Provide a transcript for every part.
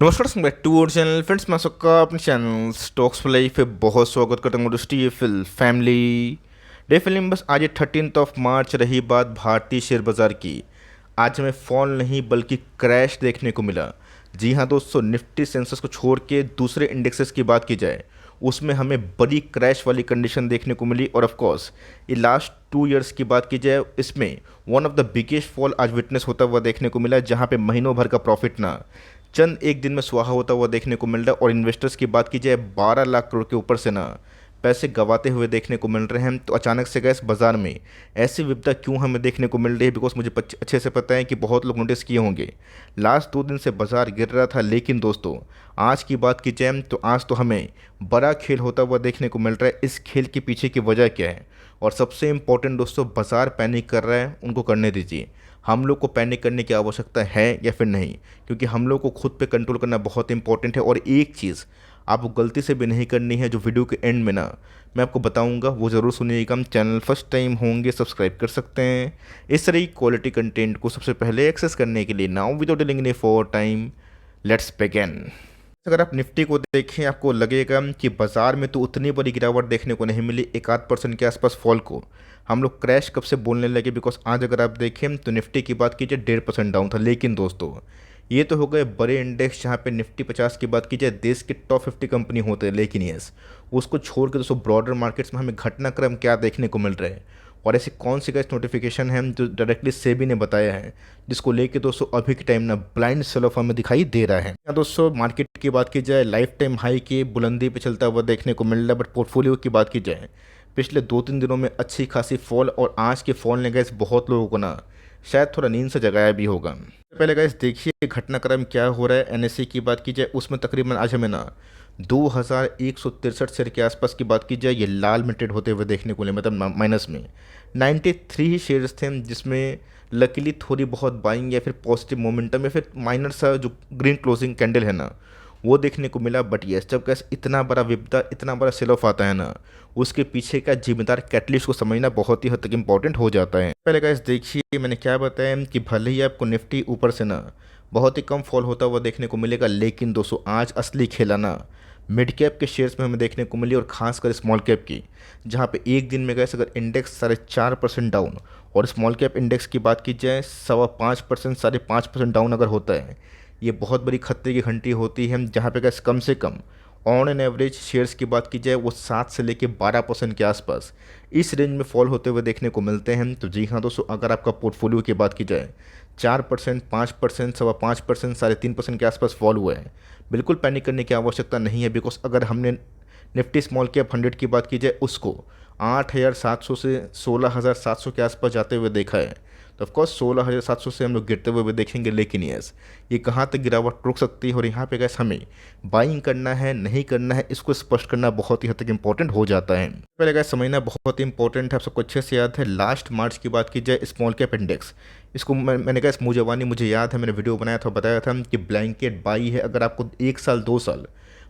नमस्कार back to our channel friends. मैं सबका अपने चैनल स्टॉक्स फॉर लाइफ पे बहुत स्वागत करता हूँ। दोस्तों ये फैमिली डे फिल्म बस आज 13 मार्च रही बात भारतीय शेयर बाजार की। आज हमें फॉल नहीं बल्कि क्रैश देखने को मिला। जी हाँ दोस्तों, निफ्टी सेंसेक्स को छोड़ के दूसरे इंडेक्सेस की बात की जाए उसमें हमें बड़ी क्रैश वाली कंडीशन देखने को मिली। और ऑफ कोर्स ये लास्ट 2 इयर्स की बात की जाए इसमें one of the biggest fall आज विटनेस होता हुआ देखने को मिला, जहाँ पे महीनों भर का प्रॉफिट ना चंद एक दिन में स्वाहा होता हुआ देखने को मिल रहा है। और इन्वेस्टर्स की बात की जाए 12 लाख करोड़ के ऊपर से ना पैसे गंवाते हुए देखने को मिल रहे हैं। तो अचानक से गैस बाजार में ऐसी विपदा क्यों हमें देखने को मिल रही है? बिकॉज मुझे अच्छे से पता है कि बहुत लोग नोटिस किए होंगे लास्ट 2 दिन से बाजार गिर रहा था, लेकिन दोस्तों आज की बात की जाए तो आज तो हमें बड़ा खेल होता हुआ देखने को मिल रहा है। इस खेल के पीछे की वजह क्या है? और सबसे इम्पोर्टेंट दोस्तों, बाजार पैनिक कर रहा है, उनको करने दीजिए। हम लोग को पैनिक करने की आवश्यकता है या फिर नहीं? क्योंकि हम लोग को खुद पे कंट्रोल करना बहुत इंपॉर्टेंट है। और एक चीज़ आपको गलती से भी नहीं करनी है, जो वीडियो के एंड में ना मैं आपको बताऊंगा वो ज़रूर सुनिएगा। हम चैनल फर्स्ट टाइम होंगे सब्सक्राइब कर सकते हैं इस तरह की क्वालिटी कंटेंट को सबसे पहले एक्सेस करने के लिए। Now without delaying any for time, let's begin. अगर आप निफ्टी को देखें आपको लगेगा कि बाजार में तो उतनी बड़ी गिरावट देखने को नहीं मिली, 1-8% के आसपास फॉल को हम लोग क्रैश कब से बोलने लगे। बिकॉज आज अगर आप देखें तो निफ्टी की बात कीजिए 1.5% डाउन था। लेकिन दोस्तों ये तो हो गए बड़े इंडेक्स, जहाँ पे निफ्टी 50 की बात की जाए देश के टॉप 50 कंपनी होते हैं। लेकिन यस, उसको छोड़ के दोस्तों ब्रॉडर मार्केट्स में हमें घटनाक्रम क्या देखने को मिल रहा है? और ऐसी कौन सी गैस नोटिफिकेशन है जो डायरेक्टली सेबी ने बताया है, जिसको लेके दोस्तों अभी के टाइम ना ब्लाइंड सेल ऑफ हमें दिखाई दे रहा है। यहाँ दोस्तों मार्केट की बात की जाए लाइफ टाइम हाई की बुलंदी पे चलता हुआ देखने को मिल रहा है। बट पोर्टफोलियो की बात की जाए पिछले 2-3 दिनों में अच्छी खासी फॉल, और आज के फॉल ने गैस बहुत लोगों को ना शायद थोड़ा नींद से जगाया भी होगा। पहले गैस देखिए घटनाक्रम क्या हो रहा है। एनएससी की बात की जाए उसमें तकरीबन आज हमें ना 2163 शेयर के आसपास की बात की जाए ये लाल में ट्रेड होते हुए देखने को मिले, मतलब माइनस में 93 ही शेयर्स थे, जिसमें लकीली थोड़ी बहुत बाइंग या फिर पॉजिटिव मोमेंटम या फिर माइनर सा जो ग्रीन क्लोजिंग कैंडल है ना वो देखने को मिला। बट यस, जब कैसे इतना बड़ा विपदा इतना बड़ा सेल ऑफ आता है ना, उसके पीछे का जिम्मेदार कैटलिस्ट को समझना बहुत ही हद तक इंपॉर्टेंट हो जाता है। पहले गाइस देखिए मैंने क्या बताया कि भले ही आपको निफ्टी ऊपर से ना बहुत ही कम फॉल होता हुआ देखने को मिलेगा, लेकिन दोस्तों आज असली खेला ना मिड कैप के शेयर्स में हमें देखने को मिली, और खासकर स्मॉल कैप की, जहाँ पे एक दिन में गए अगर इंडेक्स 4.5% डाउन और स्मॉल कैप इंडेक्स की बात की जाए 5.25% 5.5% डाउन अगर होता है, ये बहुत बड़ी खतरे की घंटी होती है। जहाँ पे गैस कम से come on an average shares की बात की जाए वो 7 से लेके 12% के आसपास इस रेंज में फॉल होते हुए देखने को मिलते हैं। तो जी हाँ दोस्तों, अगर आपका पोर्टफोलियो की बात की जाए 4%, 5%, 5.25%, 3.5% के आसपास फॉल हुआ है, बिल्कुल पैनिक करने की आवश्यकता नहीं है। बिकॉज अगर हमने निफ्टी स्मॉल कैप 100 की बात की जाए उसको 8,700 से 16,700 के आसपास जाते हुए देखा है, तो ऑफकोर्स 16,700 से हम लोग गिरते हुए भी देखेंगे। लेकिन यस, ये कहाँ तक गिरावट रुक सकती है और यहाँ पे गैस हमें बाइंग करना है नहीं करना है, इसको स्पष्ट करना बहुत ही हद तक इंपॉर्टेंट हो जाता है। पहले गैस समझना बहुत ही इंपॉर्टेंट है, आप सबको अच्छे से याद है लास्ट मार्च की बात की जाए स्मॉल कैप इंडेक्स, इसको मैंने कहा मुँह जवानी मुझे याद है, मैंने वीडियो बनाया था, बताया था कि ब्लैंकेट बाई है अगर आपको 1 साल 2 साल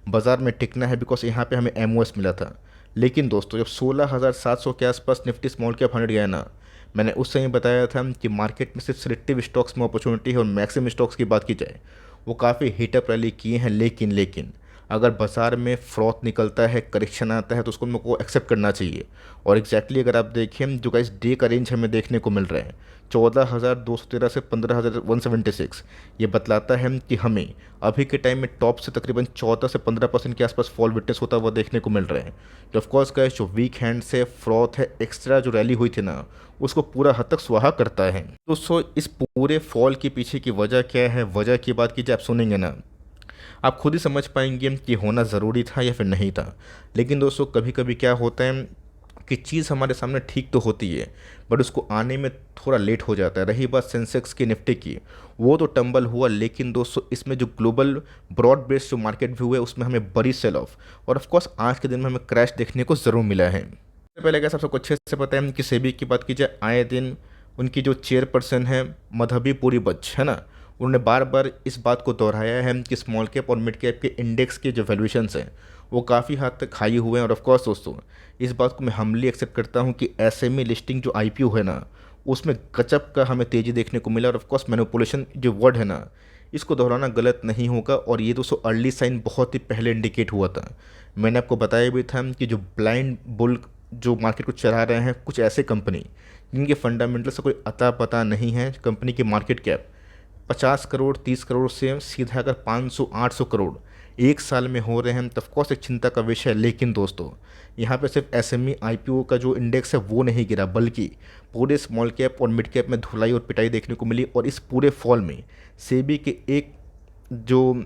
बाजार में टिकना है। बिकॉज यहाँ पे हमें एमओएस मिला था। लेकिन दोस्तों जब 16,700 के आसपास निफ्टी स्मॉल कैप 100 गया ना, मैंने उस समय बताया था कि मार्केट में सिर्फ सिलेक्टिव स्टॉक्स में अपॉर्चुनिटी है, और मैक्सिमम स्टॉक्स की बात की जाए वो काफ़ी हीटअप रैली किए हैं। लेकिन अगर बाजार में फ्रॉथ निकलता है, करेक्शन आता है, तो उसको हमको एक्सेप्ट करना चाहिए। और एग्जैक्टली अगर आप देखें जो गाइस डे का रेंज हमें देखने को मिल रहा है 14,213 से 15,176, ये बतलाता है कि हमें अभी के टाइम में टॉप से तकरीबन 14 से 15% के आसपास फॉल विटनेस होता हुआ देखने को मिल रहा है। तो ऑफकोर्स गाइस जो वीक हैंड से फ्रॉथ है, एक्स्ट्रा जो रैली हुई थी ना, उसको पूरा हद तक सुहा करता है। दोस्तों इस पूरे फॉल के पीछे की वजह क्या है? वजह की बात कीजिए आप सुनेंगे ना आप खुद ही समझ पाएंगे कि होना ज़रूरी था या फिर नहीं था। लेकिन दोस्तों कभी कभी क्या होता है कि चीज़ हमारे सामने ठीक तो होती है, बट उसको आने में थोड़ा लेट हो जाता है। रही बात सेंसेक्स की निफ्टी की, वो तो टंबल हुआ, लेकिन दोस्तों इसमें जो ग्लोबल ब्रॉड बेस्ड जो मार्केट व्यू है उसमें हमें बड़ी सेल ऑफ और ऑफकोर्स आज के दिन में हमें क्रैश देखने को ज़रूर मिला है। सबसे पहले क्या सबको अच्छे से पता है कि सेबी की बात की जाए आए दिन उनकी जो चेयरपर्सन है मधबी पूरी बच है ना, उन्होंने बार बार इस बात को दोहराया है कि स्मॉल कैप और मिड कैप के इंडेक्स के जो वैल्यूएशंस हैं वो काफ़ी हद तक हाई हुए हैं। और ऑफकोर्स दोस्तों इस बात को मैं हमली एक्सेप्ट करता हूँ कि एसएमई लिस्टिंग जो आईपीओ है ना, उसमें गजब का हमें तेज़ी देखने को मिला। और ऑफकोर्स मैनिपुलेशन जो वर्ड है ना, इसको दोहराना गलत नहीं होगा और ये दोस्तों अर्ली साइन बहुत ही पहले इंडिकेट हुआ था। मैंने आपको बताया भी था कि जो ब्लाइंड बुल जो मार्केट को चला रहे हैं कुछ ऐसे कंपनी जिनके फंडामेंटल से कोई अता पता नहीं है, कंपनी की मार्केट कैप 50 करोड़ 30 करोड़ से सीधा अगर 500-800 करोड़ एक साल में हो रहे हैं, तो ऑफकोर्स एक चिंता का विषय है। लेकिन दोस्तों यहाँ पे सिर्फ एसएमई आईपीओ का जो इंडेक्स है वो नहीं गिरा, बल्कि पूरे स्मॉल कैप और मिड कैप में धुलाई और पिटाई देखने को मिली। और इस पूरे फॉल में सेबी के एक जो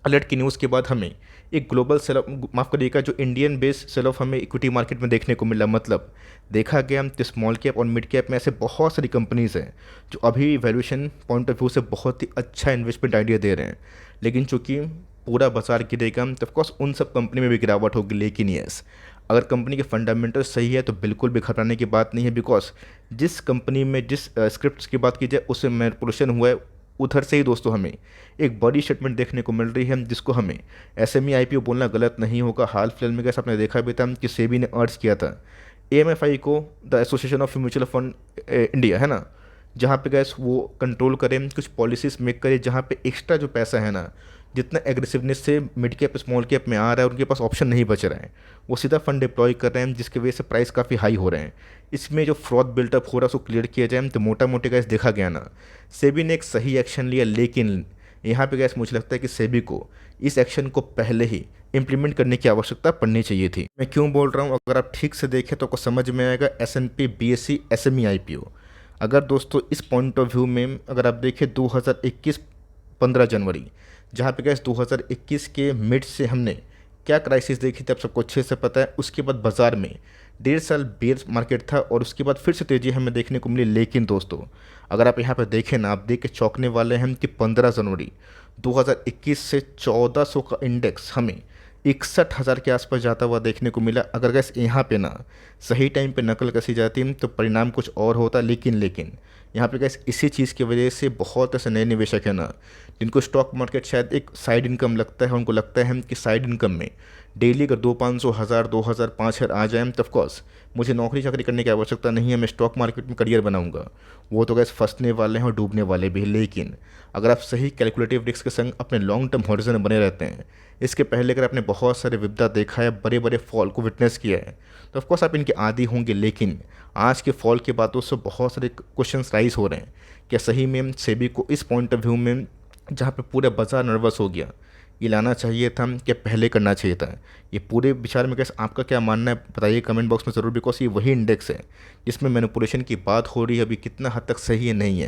अलर्ट की न्यूज़ के बाद हमें एक ग्लोबल सेल ऑफ, माफ़ करिएगा, जो इंडियन बेस्ड सेल ऑफ हमें इक्विटी मार्केट में देखने को मिला। मतलब देखा गया तो स्मॉल कैप और मिड कैप में ऐसे बहुत सारी कंपनीज़ हैं जो अभी वैल्यूएशन पॉइंट ऑफ व्यू से बहुत ही अच्छा इन्वेस्टमेंट आइडिया दे रहे हैं, लेकिन चूंकि पूरा बाजार गिरेगा तो ऑफकोर्स उन सब कंपनी में भी गिरावट होगी। लेकिन यस, अगर कंपनी के फंडामेंटल सही है तो बिल्कुल भी घबराने की बात नहीं है, बिकॉज जिस कंपनी में जिस स्क्रिप्ट की बात की जाए उससे मैनिपुलेशन हुआ है, उधर से ही दोस्तों हमें एक बड़ी स्टेटमेंट देखने को मिल रही है, जिसको हमें एसएमई आईपीओ बोलना गलत नहीं होगा। हाल फिलहाल में कैसे आपने देखा भी था कि सेबी ने अर्ज किया था एएमएफआई को, the association of mutual fund India है ना, जहाँ पे गैस वो कंट्रोल करें, कुछ पॉलिसीज मेक करें जहाँ पे एक्स्ट्रा जो पैसा है ना, जितना एग्रेसिवनेस से मिड कैप स्मॉल कैप में आ रहा है, उनके पास ऑप्शन नहीं बच रहा है, वो सीधा फंड डिप्लॉय कर रहे हैं, जिसकी वजह से प्राइस काफ़ी हाई हो रहे हैं। इसमें जो फ्रॉड बिल्टअप हो रहा है उसको क्लियर किया जाए तो मोटा मोटे गैस देखा गया ना, सेबी ने एक सही एक्शन लिया। लेकिन यहाँ पे गैस मुझे लगता है कि सेबी को इस एक्शन को पहले ही इम्प्लीमेंट करने की आवश्यकता पड़नी चाहिए थी। मैं क्यों बोल रहा हूँ, अगर आप ठीक से देखें तो आपको समझ में आएगा। एस&पी BSE एसएमई आईपीओ, अगर दोस्तों इस पॉइंट ऑफ व्यू में अगर आप देखें 2021 15 जनवरी, जहाँ पे गैस 2021 के मिड से हमने क्या क्राइसिस देखी थी आप सबको अच्छे से पता है। उसके बाद बाज़ार में 1.5 साल बेयर मार्केट था और उसके बाद फिर से तेज़ी हमें देखने को मिली। लेकिन दोस्तों अगर आप यहाँ पर देखें ना, आप देख के चौंकने वाले हैं कि 15 जनवरी 2021 से 1400 का इंडेक्स हमें 61,000 के आसपास जाता हुआ देखने को मिला। अगर गैस यहाँ पे ना सही टाइम पे नकल कसी जाती तो परिणाम कुछ और होता। लेकिन यहाँ पे गैस इसी चीज़ की वजह से बहुत ऐसे नए निवेशक हैं ना, जिनको स्टॉक मार्केट शायद एक साइड इनकम लगता है, उनको लगता है कि साइड इनकम में डेली अगर 200-500 हज़ार 2,000 5,000 आ जाए तो ऑफकोर्स मुझे नौकरी चाकरी करने की आवश्यकता नहीं है, मैं स्टॉक मार्केट में करियर बनाऊंगा। वो तो गैस फंसने वाले हैं और डूबने वाले भी। लेकिन अगर आप सही कैलकुलेटिव रिस्क के संग अपने लॉन्ग टर्म हॉरिजन में बने रहते हैं, इसके पहले अगर आपने बहुत सारे विपदा देखा है, बड़े बड़े फॉल को विटनेस किया है, तो ऑफकोर्स आप इनके आदी होंगे। लेकिन आज के फॉल के बातों से बहुत सारे क्वेश्चंस राइज हो रहे हैं, क्या सही में सेबी को इस पॉइंट ऑफ व्यू में जहाँ पे पूरा बाजार नर्वस हो गया, ये लाना चाहिए था कि पहले करना चाहिए था? ये पूरे विचार में कैसे आपका क्या मानना है बताइए कमेंट बॉक्स में ज़रूर, बिकॉज ये वही इंडेक्स है जिसमें मैनिपुलेशन की बात हो रही है। अभी कितना हद तक सही है नहीं है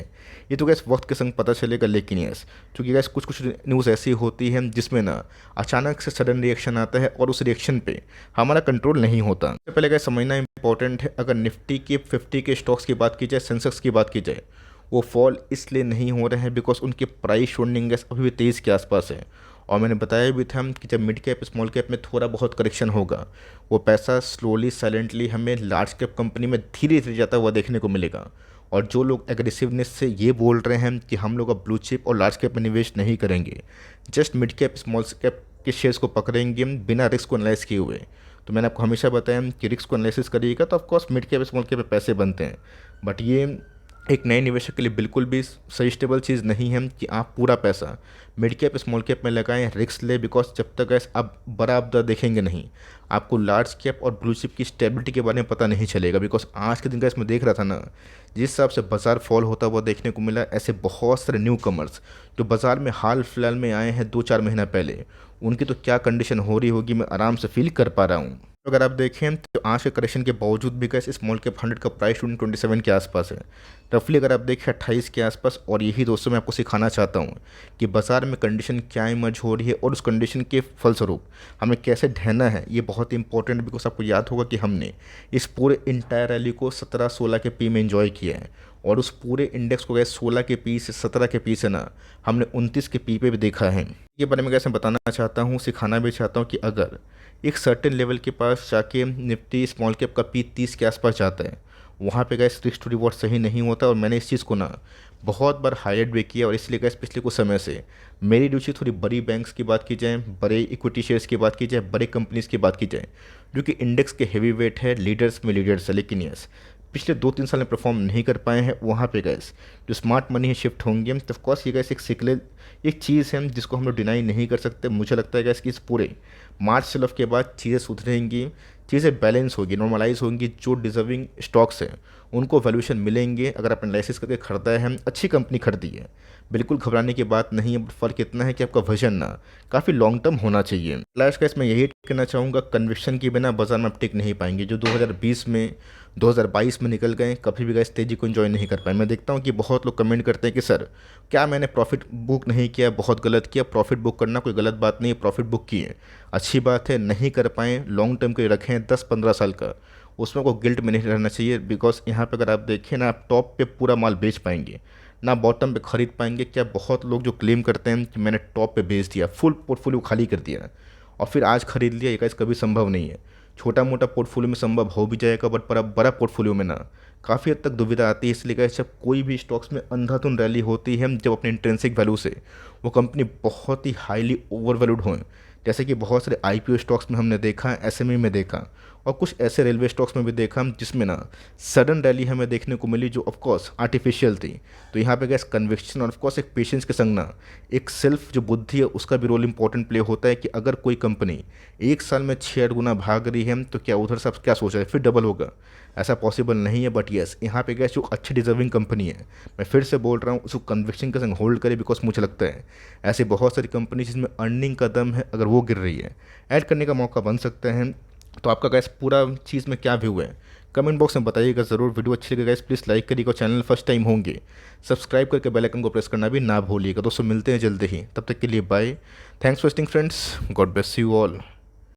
ये तो गैस वक्त के संग पता चलेगा। लेकिन यस, क्योंकि गैस कुछ न्यूज़ ऐसी होती है जिसमें ना अचानक से सडन रिएक्शन आता है और उस रिएक्शन पे हमारा कंट्रोल नहीं होता। सबसे पहले गैस समझना इंपॉर्टेंट है, अगर निफ्टी के 50 के स्टॉक्स की बात की जाए, सेंसेक्स की बात की जाए, वो फॉल इसलिए नहीं हो रहे हैं बिकॉज उनके प्राइस शोल्डिंग गैस अभी भी 23 के आसपास है। और मैंने बताया भी था कि जब मिड कैप स्मॉल कैप में थोड़ा बहुत करेक्शन होगा, वो पैसा स्लोली साइलेंटली हमें लार्ज कैप कंपनी में धीरे धीरे जाता हुआ देखने को मिलेगा। और जो लोग एग्रेसिवनेस से ये बोल रहे हैं कि हम लोग अब ब्लू चिप और लार्ज कैप में निवेश नहीं करेंगे, just mid cap small cap के शेयर्स को पकड़ेंगे बिना रिस्क को एनालाइज किए हुए, तो मैंने आपको हमेशा बताया कि रिस्क को एनालिसिस करिएगा तो of course mid cap small cap में पैसे बनते हैं। बट ये एक नए निवेशक के लिए बिल्कुल भी सही स्टेबल चीज़ नहीं है कि आप पूरा पैसा मिड कैप स्मॉल कैप में लगाएं, रिस्क ले, बिकॉज जब तक ऐसे आप बड़ा आपदा देखेंगे नहीं, आपको लार्ज कैप और ब्लू चिप की स्टेबिलिटी के बारे में पता नहीं चलेगा। बिकॉज आज के दिन का इसमें देख रहा था ना, जिस हिसाब से बाजार फॉल होता हुआ देखने को मिला, ऐसे बहुत सारे न्यू कमर्स जो बाज़ार में हाल फिलहाल में आए हैं 2-4 महीना पहले, उनकी तो क्या कंडीशन हो रही होगी मैं आराम से फील कर पा रहा हूँ। तो अगर आप देखें तो आज के करेक्शन के बावजूद भी गैस स्मॉल कैप 100 का प्राइस 27 के आसपास है, रफली अगर आप देखें 28 के आसपास। और यही दोस्तों मैं आपको सिखाना चाहता हूँ कि बाज़ार में कंडीशन क्या इमर्ज हो रही है और उस कंडीशन के फलस्वरूप हमें कैसे ढहना है, ये बहुत ही इंपॉर्टेंट। बिकॉज आपको याद होगा कि हमने इस पूरे इंटायर रैली को 17-16 के पी में एंजॉय किया है और उस पूरे इंडेक्स को गैस 16 के पी से 17 के पी से ना हमने 29 के पी पे भी देखा है। ये बारे में गैस मैं बताना चाहता हूँ, सिखाना भी चाहता हूँ कि अगर एक सर्टेन लेवल के पास जाके निफ्टी स्मॉल कैप का पी 30 के आसपास जाता है, वहाँ पे गैस रिस्क टू रिवॉर्ड सही नहीं होता। और मैंने इस चीज़ को ना बहुत बार हाईलाइट भी किया और इसलिए गैस पिछले कुछ समय से मेरी रुचि थोड़ी बड़ी बैंक्स की बात की जाए, बड़े इक्विटी शेयर्स की बात की जाए, बड़े कंपनीज़ की बात की जाए जो कि इंडेक्स के हेवी वेट है, लीडर्स में लीडर्स है। लेकिन यस, पिछले 2-3 साल में परफॉर्म नहीं कर पाए हैं, वहाँ पे गैस जो स्मार्ट मनी है शिफ्ट होंगे। तो ऑफकोर्स ये गैस एक सिकल एक चीज़ है जिसको हम लोग डिनाई नहीं कर सकते। मुझे लगता है गैस कि इस पूरे मार्च सेल ऑफ के बाद चीज़ें सुधरेंगी, चीज़ें बैलेंस होगी, नॉर्मलाइज होंगी। जो डिजर्विंग स्टॉक्स हैं उनको वैल्यूएशन मिलेंगे। अगर आप एनालिसिस करके खरीदा है, अच्छी कंपनी खरीदी है, बिल्कुल घबराने की बात नहीं है। फ़र्क इतना है कि आपका विजन ना काफ़ी लॉन्ग टर्म होना चाहिए। लास्ट का इसमें यही कहना चाहूँगा, कन्विक्शन के बिना बाजार में आप टिक नहीं पाएंगे। जो 2020 में 2022 में निकल गए, कभी भी गए तेज़ी को एंजॉय नहीं कर पाए। मैं देखता हूँ कि बहुत लोग कमेंट करते हैं कि सर क्या मैंने प्रॉफिट बुक नहीं किया, बहुत गलत किया। प्रॉफिट बुक करना कोई गलत बात नहीं है, प्रॉफिट बुक किए अच्छी बात है। नहीं कर पाए, लॉन्ग टर्म के लिए रखें 10-15 साल का, उसमें कोई गिल्ट में नहीं रहना चाहिए। बिकॉज यहाँ पे अगर आप देखें ना, आप टॉप पे पूरा माल बेच पाएंगे ना बॉटम पे खरीद पाएंगे। क्या बहुत लोग जो क्लेम करते हैं कि मैंने टॉप पे बेच दिया, फुल पोर्टफोलियो खाली कर दिया और फिर आज खरीद लिया, ये गाइस कभी संभव नहीं है। छोटा मोटा पोर्टफोलियो में संभव हो भी जाएगा, बट बड़ा बड़ा पोर्टफोलियो में ना काफ़ी हद तक दुविधा आती है। इसलिए गाइस जब कोई भी स्टॉक्स में अंधाधुंध रैली होती है, जब अपने इंट्रिंसिक वैल्यू से वो कंपनी बहुत ही हाईली ओवर वैल्यूड हो, जैसे कि बहुत सारे आईपीओ स्टॉक्स में हमने देखा, एसएमई में देखा और कुछ ऐसे रेलवे स्टॉक्स में भी देखा जिसमें ना सडन रैली हमें देखने को मिली, जो ऑफकोर्स आर्टिफिशियल थी। तो यहाँ पे गैस कन्विक्शन और ऑफकोर्स एक पेशेंस के संग ना एक सेल्फ जो बुद्धि है उसका भी रोल इंपॉर्टेंट प्ले होता है। कि अगर कोई कंपनी एक साल में 6-8 गुना भाग रही है तो क्या उधर सब क्या सोच रहे हैं फिर डबल होगा, ऐसा पॉसिबल नहीं है। बट येस, यहाँ पे गैस जो अच्छी डिजर्विंग कंपनी है, मैं फिर से बोल रहा हूँ, उसको कन्विक्शन के संग होल्ड करे। बिकॉज मुझे लगता है ऐसे बहुत सारी कंपनी जिसमें अर्निंग का दम है, अगर वो गिर रही है, ऐड करने का मौका बन सकता है। तो आपका गैस पूरा चीज़ में क्या व्यू है, कमेंट बॉक्स में बताइएगा ज़रूर। वीडियो अच्छी लगे गैस प्लीज़ लाइक करिएगा, चैनल फर्स्ट टाइम होंगे सब्सक्राइब करके बेल आइकन को प्रेस करना भी ना भूलिएगा। दोस्तों मिलते हैं जल्दी ही, तब तक के लिए bye. Thanks for watching friends, God bless you all.